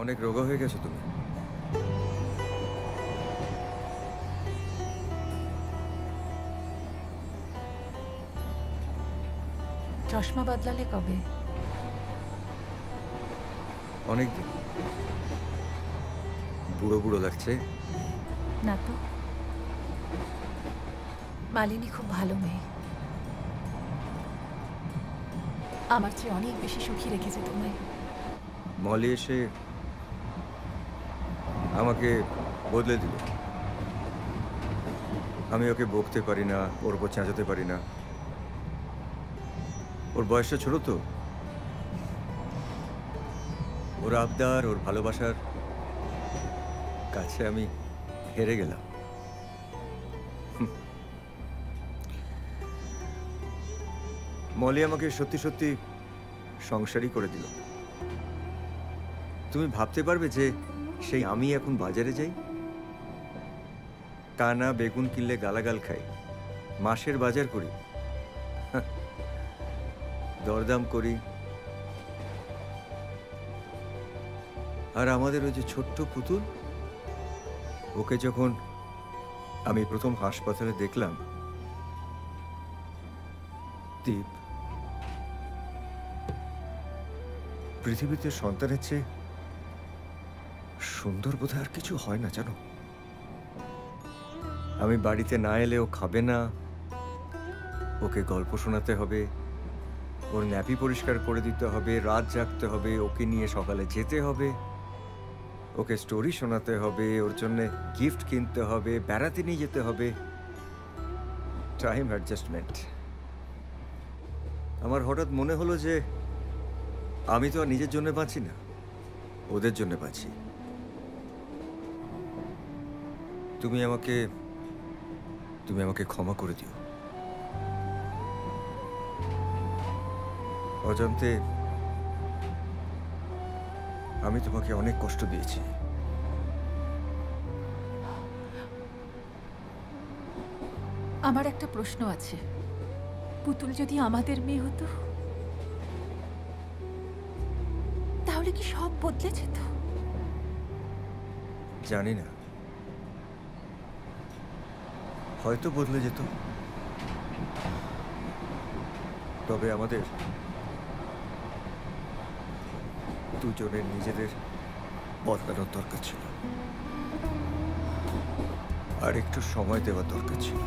অনেক রোগা হয়ে গেছো তুমি। চশমা বদলালে কবে? অনেকদিন। বুড়ো বুড়ো লাগছে। না তো, মালিনী খুব ভালো মেয়ে, আমার চেয়ে অনেক বেশি সুখী রেখেছে তোমায়। মলি এসে আমাকে বদলে দিল। আমি ওকে বকতে পারি না, ওর উপর চেঁচাতে পারি না। ওর বয়সটা ছোট তো, ওর আবদার, ওর ভালোবাসার কাছে আমি হেরে গেলাম। মলি আমাকে সত্যি সত্যি সংসারই করে দিল। তুমি ভাবতে পারবে যে সেই আমি এখন বাজারে যাই, টানা বেগুন কিনলে গালাগাল খাই, মাসের বাজার করি, দরদাম করি, আর আমাদের ওই যে ছোট্ট পুতুল, ওকে যখন আমি প্রথম হাসপাতালে দেখলাম, দীপ, পৃথিবীতে সন্তানের চেয়ে সুন্দর বোধহয় আর কিছু হয় না জানো। আমি বাড়িতে না এলে ও খাবে না, ওকে গল্প শোনাতে হবে, ওর ন্যাপি পরিষ্কার করে দিতে হবে, রাত জাগতে হবে, ওকে নিয়ে সকালে যেতে হবে, ওকে স্টোরি শোনাতে হবে, ওর জন্য গিফট কিনতে হবে, বেড়াতে নিয়ে যেতে হবে। Time adjustment. আমার হঠাৎ মনে হলো যে আমি তো আর নিজের জন্য বাঁচি না, ওদের জন্য বাঁচি। তুমি আমাকে ক্ষমা করে দিও। অজান্তে আমি তোমাকে অনেক কষ্ট দিয়েছি। আমার একটা প্রশ্ন আছে, পুতুল যদি আমাদের মেয়ে হতো তাহলে কি সব বদলে যেত? জানি না, হয়তো বদলে যেত, তবে আমাদের দুজনের নিজেদের বদলানোর দরকার ছিল, আর একটু সময় দেওয়ার দরকার ছিল।